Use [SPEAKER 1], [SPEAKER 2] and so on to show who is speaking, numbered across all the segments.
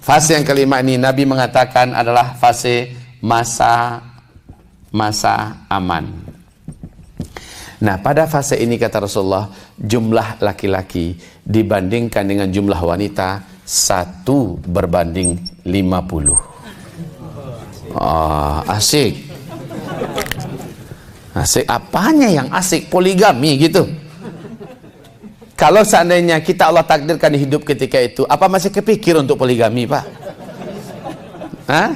[SPEAKER 1] Fase yang kelima ini Nabi mengatakan adalah fase masa aman. Nah, pada fase ini kata Rasulullah, jumlah laki-laki dibandingkan dengan jumlah wanita 1:50. Asik. Asik apanya yang asik? Poligami gitu. Kalau seandainya kita Allah takdirkan hidup ketika itu, apa masih kepikir untuk poligami, Pak? Hah?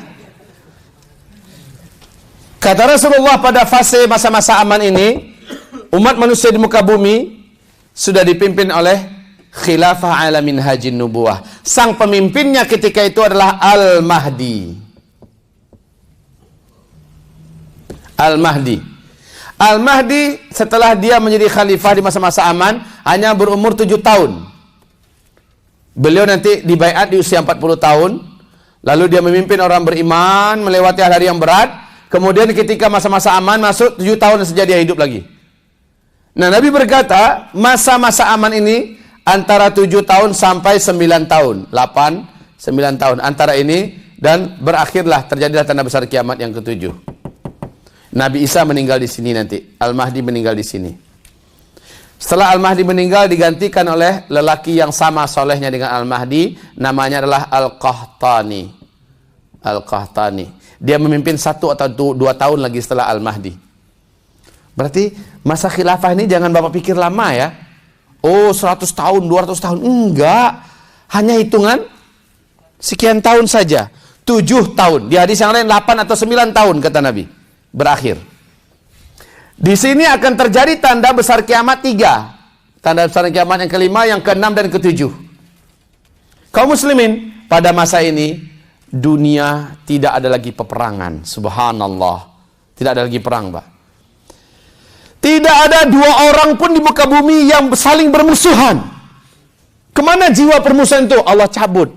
[SPEAKER 1] Kata Rasulullah, pada fase masa-masa aman ini, umat manusia di muka bumi sudah dipimpin oleh khilafah ala minhajin nubuwah. Sang pemimpinnya ketika itu adalah Al-Mahdi. Al-Mahdi. Al-Mahdi setelah dia menjadi khalifah di masa-masa aman hanya berumur 7 tahun. Beliau nanti dibaiat di usia 40 tahun. Lalu dia memimpin orang beriman melewati hari yang berat. Kemudian ketika masa-masa aman masuk 7 tahun saja dia hidup lagi. Nah, Nabi berkata masa-masa aman ini antara 7 tahun sampai 9 tahun. 8, 9 tahun. Antara ini dan berakhirlah terjadilah tanda besar kiamat yang ke-7. Nabi Isa meninggal di sini nanti. Al-Mahdi meninggal di sini. Setelah Al-Mahdi meninggal digantikan oleh lelaki yang sama solehnya dengan Al-Mahdi. Namanya adalah Al-Qahtani. Al-Qahtani. Dia memimpin 1 atau 2 tahun lagi setelah Al-Mahdi. Berarti masa khilafah ini jangan Bapak pikir lama ya. Oh 100 tahun, 200 tahun. Enggak. Hanya hitungan sekian tahun saja. 7 tahun. Di hadis yang lain 8 atau 9 tahun kata Nabi. Berakhir. Di sini akan terjadi tanda besar kiamat 3. Tanda besar kiamat yang kelima, yang keenam dan ketujuh. Kaum muslimin, pada masa ini dunia tidak ada lagi peperangan. Subhanallah. Tidak ada lagi perang, Pak. Tidak ada 2 orang pun di muka bumi yang saling bermusuhan. Kemana jiwa permusuhan itu? Allah cabut.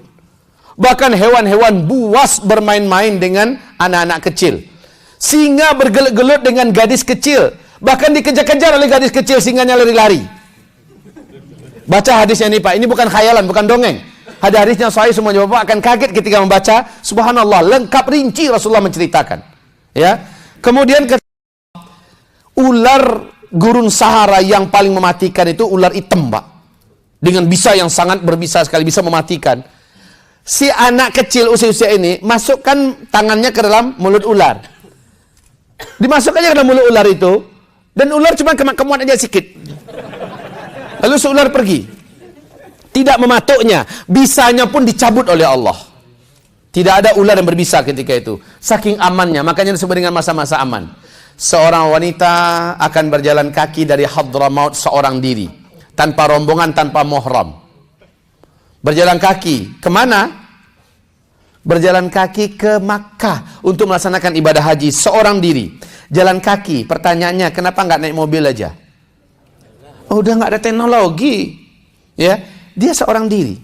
[SPEAKER 1] Bahkan hewan-hewan buas bermain-main dengan anak-anak kecil. Singa bergelut-gelut dengan gadis kecil. Bahkan dikejar-kejar oleh gadis kecil, singanya lari-lari. Baca hadisnya ini, Pak. Ini bukan khayalan, bukan dongeng. Ada hadisnya sahih, semuanya Bapak akan kaget ketika membaca. Subhanallah, lengkap rinci Rasulullah menceritakan. Ya. Kemudian ular gurun Sahara yang paling mematikan itu ular hitam, Pak. Dengan bisa yang sangat berbisa sekali, bisa mematikan. Si anak kecil usia-usia ini masukkan tangannya ke dalam mulut ular. Dimasukkannya ke dalam mulut ular itu, dan ular cuma kemuat aja sedikit. Lalu si ular pergi. Tidak mematuknya, bisanya pun dicabut oleh Allah. Tidak ada ular yang berbisa ketika itu. Saking amannya, makanya disebut dengan masa-masa aman. Seorang wanita akan berjalan kaki dari Hadramaut seorang diri, tanpa rombongan, tanpa muhram. Berjalan kaki, kemana? Berjalan kaki ke Makkah untuk melaksanakan ibadah haji seorang diri. Jalan kaki, pertanyaannya kenapa nggak naik mobil aja? Oh, udah nggak ada teknologi, ya. Dia seorang diri.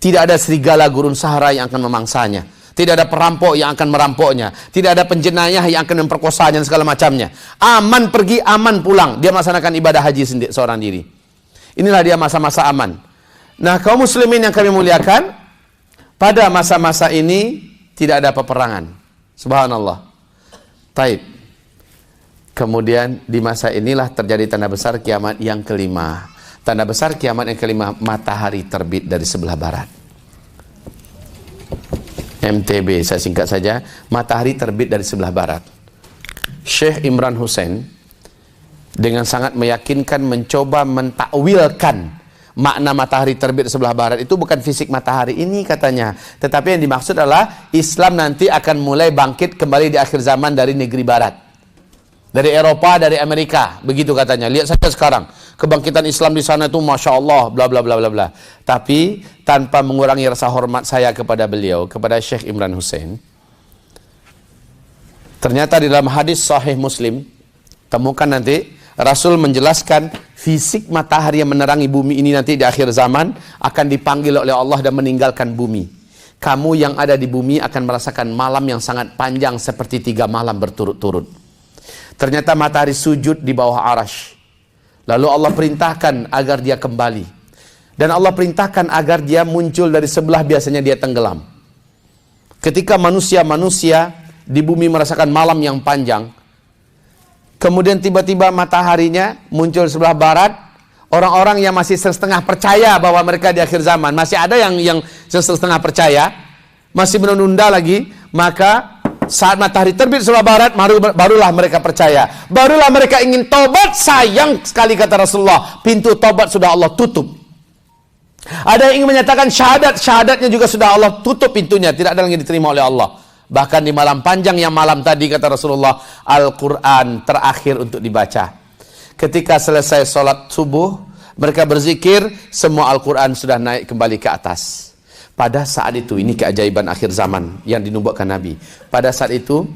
[SPEAKER 1] Tidak ada serigala gurun Sahara yang akan memangsanya. Tidak ada perampok yang akan merampoknya. Tidak ada penjenayah yang akan memperkosanya dan segala macamnya. Aman pergi, aman pulang. Dia melaksanakan ibadah haji sendiri, seorang diri. Inilah dia masa-masa aman. Nah, kaum muslimin yang kami muliakan, pada masa-masa ini tidak ada peperangan. Subhanallah. Taib. Kemudian di masa inilah terjadi tanda besar kiamat yang kelima. Tanda besar kiamat yang kelima, matahari terbit dari sebelah barat. MTB, saya singkat saja. Matahari terbit dari sebelah barat. Syekh Imran Hussein dengan sangat meyakinkan mencoba mentakwilkan makna matahari terbit sebelah barat itu bukan fisik matahari ini katanya, tetapi yang dimaksud adalah Islam nanti akan mulai bangkit kembali di akhir zaman dari negeri barat, dari Eropa, dari Amerika, begitu katanya. Lihat saja sekarang kebangkitan Islam di sana itu masya Allah, bla bla bla bla bla. Tapi tanpa mengurangi rasa hormat saya kepada beliau, kepada Syekh Imran Hussein, ternyata di dalam hadis Sahih Muslim temukan nanti Rasul menjelaskan fisik matahari yang menerangi bumi ini nanti di akhir zaman akan dipanggil oleh Allah dan meninggalkan bumi. Kamu yang ada di bumi akan merasakan malam yang sangat panjang seperti 3 malam berturut-turut. Ternyata matahari sujud di bawah arash. Lalu Allah perintahkan agar dia kembali. Dan Allah perintahkan agar dia muncul dari sebelah biasanya dia tenggelam. ketika manusia-manusia di bumi merasakan malam yang panjang, kemudian tiba-tiba mataharinya muncul sebelah barat, orang-orang yang masih setengah percaya bahwa mereka di akhir zaman, masih ada yang setengah percaya, masih menunda lagi, maka saat matahari terbit sebelah barat, barulah mereka percaya. Barulah mereka ingin tobat. Sayang sekali kata Rasulullah, pintu tobat sudah Allah tutup. Ada yang ingin menyatakan syahadat, syahadatnya juga sudah Allah tutup pintunya, tidak ada yang diterima oleh Allah. Bahkan di malam panjang yang malam tadi kata Rasulullah, Al-Quran terakhir untuk dibaca. Ketika selesai sholat subuh, mereka berzikir, semua Al-Quran sudah naik kembali ke atas. Pada saat itu, ini keajaiban akhir zaman yang dinubuatkan Nabi. Pada saat itu,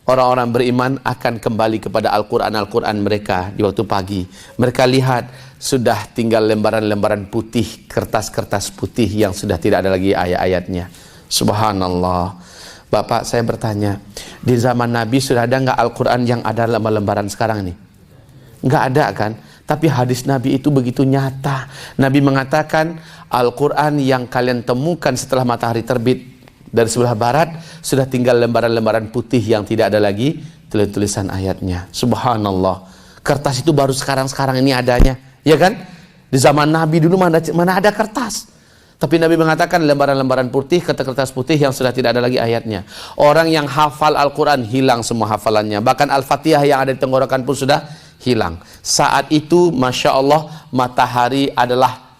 [SPEAKER 1] orang-orang beriman akan kembali kepada Al-Quran mereka di waktu pagi. Mereka lihat, sudah tinggal lembaran-lembaran putih, kertas-kertas putih yang sudah tidak ada lagi ayat-ayatnya. Subhanallah. Bapak, saya bertanya, di zaman Nabi sudah ada nggak Al-Quran yang ada lembaran sekarang ini? Nggak ada kan? Tapi hadis Nabi itu begitu nyata. Nabi mengatakan, Al-Quran yang kalian temukan setelah matahari terbit dari sebelah barat, sudah tinggal lembaran-lembaran putih yang tidak ada lagi tulisan ayatnya. Subhanallah. Kertas itu baru sekarang ini adanya. Ya kan? Di zaman Nabi dulu mana ada kertas. Tapi Nabi mengatakan lembaran-lembaran putih, kertas putih yang sudah tidak ada lagi ayatnya. Orang yang hafal Al-Quran hilang semua hafalannya. Bahkan Al-Fatihah yang ada di tenggorokan pun sudah hilang. Saat itu, Masya Allah, matahari adalah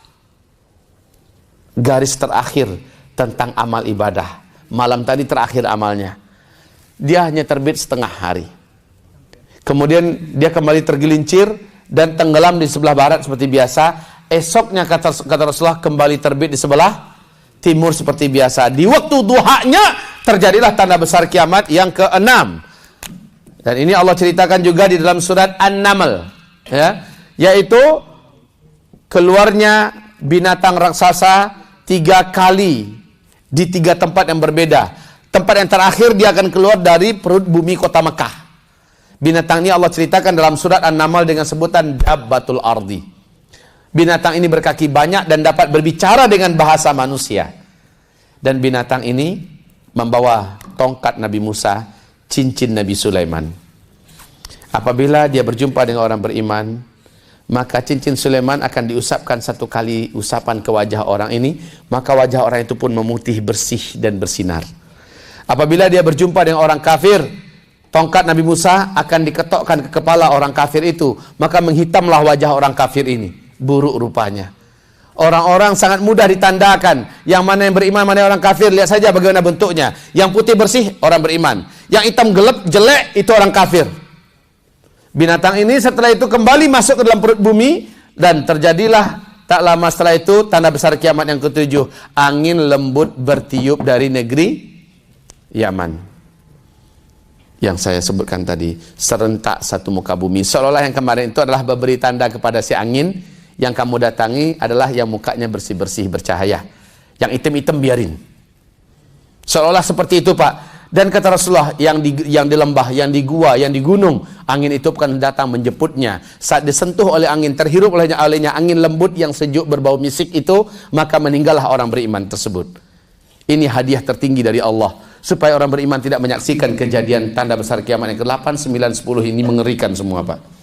[SPEAKER 1] garis terakhir tentang amal ibadah. Malam tadi terakhir amalnya. Dia hanya terbit setengah hari. Kemudian dia kembali tergelincir dan tenggelam di sebelah barat seperti biasa. Esoknya kata Rasulullah kembali terbit di sebelah timur seperti biasa. Di waktu duhanya terjadilah tanda besar kiamat yang ke-6. Dan ini Allah ceritakan juga di dalam surat An-Naml, ya, yaitu keluarnya binatang raksasa 3 kali di 3 tempat yang berbeda. Tempat yang terakhir dia akan keluar dari perut bumi kota Mekah. Binatang ini Allah ceritakan dalam surat An-Naml dengan sebutan Dabbatul Ardi. Binatang ini berkaki banyak dan dapat berbicara dengan bahasa manusia. Dan binatang ini membawa tongkat Nabi Musa, cincin Nabi Sulaiman. Apabila dia berjumpa dengan orang beriman, maka cincin Sulaiman akan diusapkan 1 kali usapan ke wajah orang ini, maka wajah orang itu pun memutih, bersih dan bersinar. Apabila dia berjumpa dengan orang kafir, tongkat Nabi Musa akan diketokkan ke kepala orang kafir itu, maka menghitamlah wajah orang kafir ini. Buruk rupanya. Orang-orang sangat mudah ditandakan. Yang mana yang beriman, mana yang orang kafir. Lihat saja bagaimana bentuknya. Yang putih bersih, orang beriman. Yang hitam gelap, jelek, itu orang kafir. Binatang ini setelah itu kembali masuk ke dalam perut bumi. Dan terjadilah tak lama setelah itu tanda besar kiamat yang ke-7. Angin lembut bertiup dari negeri Yaman. Yang saya sebutkan tadi. Serentak satu muka bumi. Seolah-olah yang kemarin itu adalah memberi tanda kepada si angin. Yang kamu datangi adalah yang mukanya bersih-bersih, bercahaya. Yang hitam-hitam biarin. Seolah-olah seperti itu, Pak. Dan kata Rasulullah, yang di lembah, yang di gua, yang di gunung, angin itu akan datang menjemputnya. Saat disentuh oleh angin, terhirup olehnya angin lembut yang sejuk berbau misik itu, maka meninggallah orang beriman tersebut. Ini hadiah tertinggi dari Allah. Supaya orang beriman tidak menyaksikan kejadian tanda besar kiamat yang ke-8, 9, 10 ini mengerikan semua, Pak.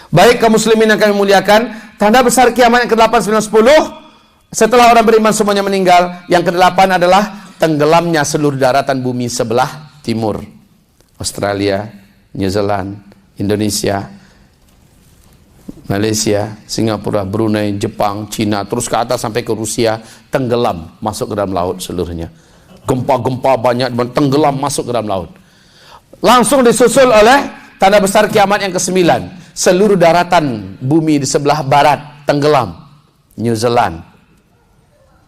[SPEAKER 1] Baik kaum muslimin yang kami muliakan, tanda besar kiamat yang ke-8, 9, 10 setelah orang beriman semuanya meninggal. Yang ke-8 adalah tenggelamnya seluruh daratan bumi sebelah timur. Australia, New Zealand, Indonesia, Malaysia, Singapura, Brunei, Jepang, Cina, terus ke atas sampai ke Rusia, tenggelam masuk ke dalam laut seluruhnya. Gempa-gempa banyak tenggelam masuk ke dalam laut. Langsung disusul oleh tanda besar kiamat yang ke-9. Seluruh daratan bumi di sebelah barat tenggelam. New Zealand,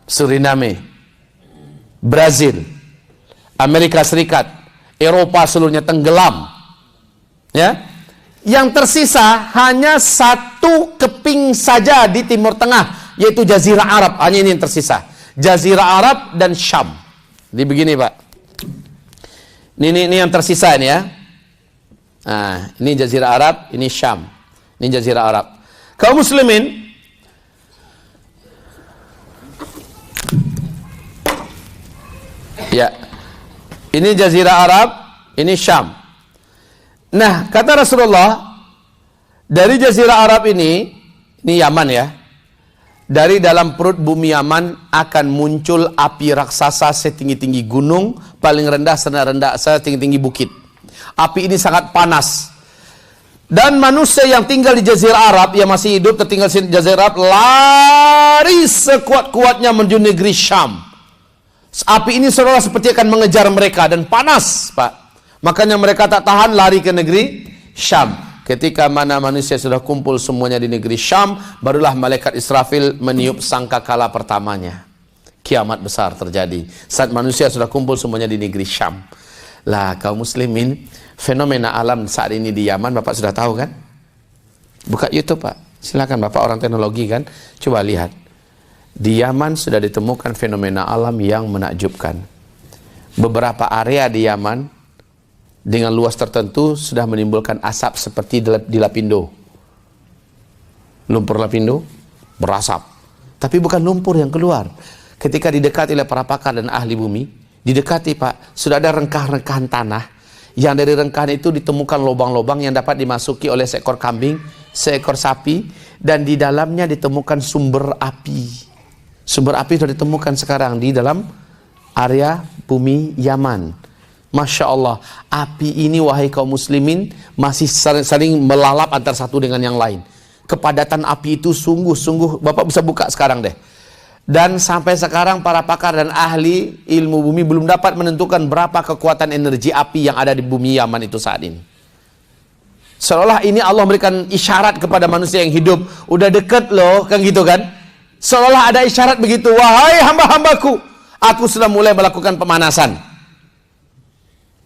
[SPEAKER 1] Suriname, Brazil, Amerika Serikat, Eropa seluruhnya tenggelam. Ya. Yang tersisa hanya 1 keping saja di Timur Tengah, yaitu Jazirah Arab. Hanya ini yang tersisa. Jazirah Arab dan Syam. Jadi begini, Pak. Ini yang tersisa ini ya. Nah, ini Jazirah Arab, ini Syam. Ini Jazirah Arab. Kaum muslimin, ya. Ini Jazirah Arab, ini Syam. Nah, kata Rasulullah, dari Jazirah Arab ini Yaman ya. Dari dalam perut bumi Yaman akan muncul api raksasa setinggi-tinggi gunung, paling rendah setinggi-tinggi bukit. Api ini sangat panas. Dan manusia yang tinggal di Jazirah Arab, yang masih hidup tertinggal di Jazirah Arab, lari sekuat-kuatnya menuju negeri Syam. Api ini seolah seperti akan mengejar mereka dan panas, Pak. Makanya mereka tak tahan, lari ke negeri Syam. Ketika mana manusia sudah kumpul semuanya di negeri Syam, barulah malaikat Israfil meniup sangkakala pertamanya. Kiamat besar terjadi saat manusia sudah kumpul semuanya di negeri Syam. Lah, kaum muslimin, fenomena alam saat ini di Yaman Bapak sudah tahu kan? Buka YouTube Pak, silakan Bapak orang teknologi kan, coba lihat. Di Yaman sudah ditemukan fenomena alam yang menakjubkan. Beberapa area di Yaman dengan luas tertentu sudah menimbulkan asap seperti di Lapindo. Lumpur Lapindo berasap. Tapi bukan lumpur yang keluar. Ketika didekati oleh para pakar dan ahli bumi, didekati Pak, sudah ada rengkah-rengkahan tanah. Yang dari rengkahan itu ditemukan lubang-lubang yang dapat dimasuki oleh seekor kambing, seekor sapi, dan di dalamnya ditemukan sumber api. Sumber api sudah ditemukan sekarang di dalam area bumi Yaman. Masya Allah, api ini wahai kaum muslimin masih saling melalap antara satu dengan yang lain. Kepadatan api itu sungguh-sungguh, Bapak bisa buka sekarang deh. Dan sampai sekarang para pakar dan ahli ilmu bumi belum dapat menentukan berapa kekuatan energi api yang ada di bumi Yaman itu saat ini. Seolah ini Allah memberikan isyarat kepada manusia yang hidup, udah deket loh, kan gitu kan. Seolah ada isyarat begitu, wahai hamba-hambaku, aku sudah mulai melakukan pemanasan.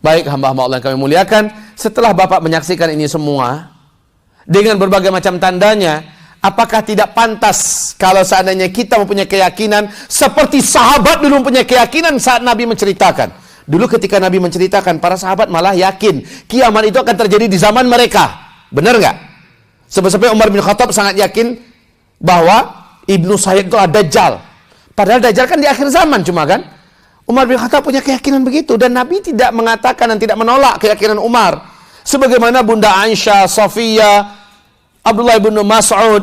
[SPEAKER 1] Baik hamba-hamba Allah yang kami muliakan, setelah Bapak menyaksikan ini semua dengan berbagai macam tandanya, apakah tidak pantas kalau seandainya kita mempunyai keyakinan seperti sahabat dulu mempunyai keyakinan saat Nabi menceritakan. Dulu ketika Nabi menceritakan, para sahabat malah yakin kiamat itu akan terjadi di zaman mereka. Benar nggak? Sampai Umar bin Khattab sangat yakin bahwa Ibnu Sayyid itu ada Dajjal. Padahal Dajjal kan di akhir zaman cuma kan. Umar bin Khattab punya keyakinan begitu, dan Nabi tidak mengatakan dan tidak menolak keyakinan Umar. Sebagaimana Bunda Aisyah, Safiyah, Abdullah bin Mas'ud,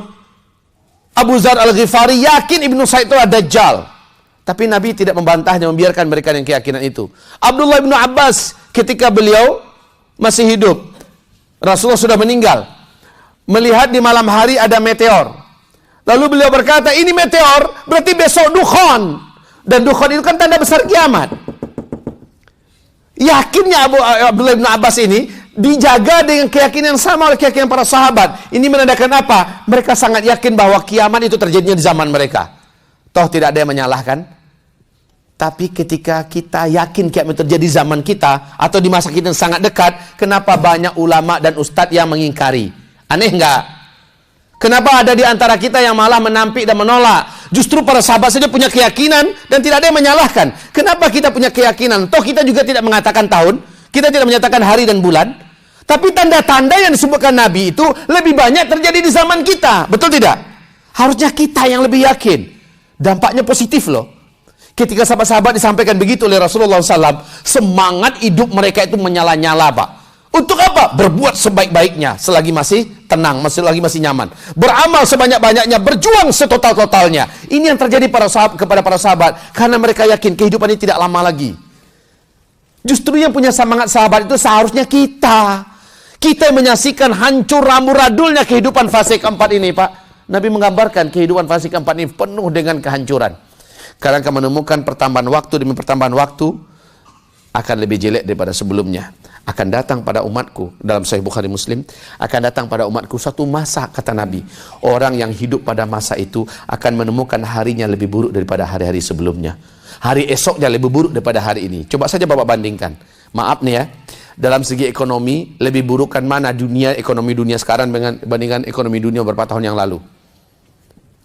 [SPEAKER 1] Abu Zar Al-Ghifari yakin Ibnu Said itu ada Dajjal. Tapi Nabi tidak membantahnya, membiarkan mereka dengan keyakinan itu. Abdullah bin Abbas ketika beliau masih hidup, Rasulullah sudah meninggal, melihat di malam hari ada meteor. Lalu beliau berkata, ini meteor berarti besok dukhan. Dan dukhan itu kan tanda besar kiamat. Yakinnya Abdullah bin Abbas ini dijaga dengan keyakinan yang sama oleh keyakinan para sahabat. Ini menandakan apa? Mereka sangat yakin bahwa kiamat itu terjadinya di zaman mereka. Toh tidak ada yang menyalahkan. Tapi ketika kita yakin kiamat terjadi di zaman kita atau di masa kita yang sangat dekat, kenapa banyak ulama dan ustadz yang mengingkari? Aneh enggak? Kenapa ada di antara kita yang malah menampik dan menolak? Justru para sahabat saja punya keyakinan dan tidak ada yang menyalahkan. Kenapa kita punya keyakinan? Toh kita juga tidak mengatakan tahun, kita tidak menyatakan hari dan bulan. Tapi tanda-tanda yang disebutkan Nabi itu lebih banyak terjadi di zaman kita. Betul tidak? Harusnya kita yang lebih yakin. Dampaknya positif loh. Ketika sahabat-sahabat disampaikan begitu oleh Rasulullah SAW, semangat hidup mereka itu menyala-nyala Pak. Untuk apa? Berbuat sebaik-baiknya selagi masih tenang, selagi masih nyaman. Beramal sebanyak-banyaknya, berjuang setotal-totalnya. Ini yang terjadi kepada para sahabat karena mereka yakin kehidupan ini tidak lama lagi. Justru yang punya semangat sahabat itu seharusnya kita. Kita yang menyaksikan hancur ramburadulnya kehidupan fase keempat ini, Pak. Nabi menggambarkan kehidupan fase keempat ini penuh dengan kehancuran. Karena akan menemukan pertambahan waktu demi pertambahan waktu akan lebih jelek daripada sebelumnya. Akan datang pada umatku, dalam Sahih Bukhari Muslim, akan datang pada umatku satu masa, kata Nabi, orang yang hidup pada masa itu akan menemukan harinya lebih buruk daripada hari-hari sebelumnya. Hari esoknya lebih buruk daripada hari ini. Coba saja Bapak bandingkan. Maaf nih ya, dalam segi ekonomi, lebih buruk kan mana ekonomi dunia sekarang dibandingkan ekonomi dunia beberapa tahun yang lalu?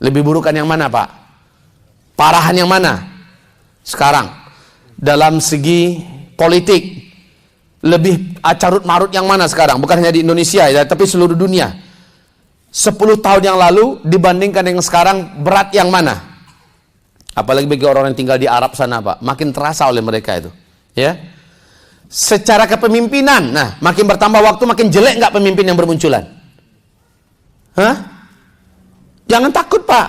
[SPEAKER 1] Lebih buruk kan yang mana Pak? Parahan yang mana? Sekarang. Dalam segi politik, lebih carut marut yang mana sekarang? Bukan hanya di Indonesia ya, tapi seluruh dunia. 10 tahun yang lalu dibandingkan yang sekarang, berat yang mana? Apalagi bagi orang yang tinggal di Arab sana Pak, makin terasa oleh mereka itu. Ya, secara kepemimpinan. Nah, makin bertambah waktu makin jelek nggak pemimpin yang bermunculan? Hah? Jangan takut, Pak.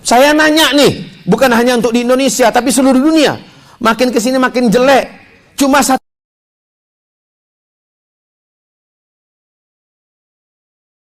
[SPEAKER 1] Saya nanya nih, bukan hanya untuk di Indonesia, tapi seluruh dunia. Makin kesini makin jelek. Cuma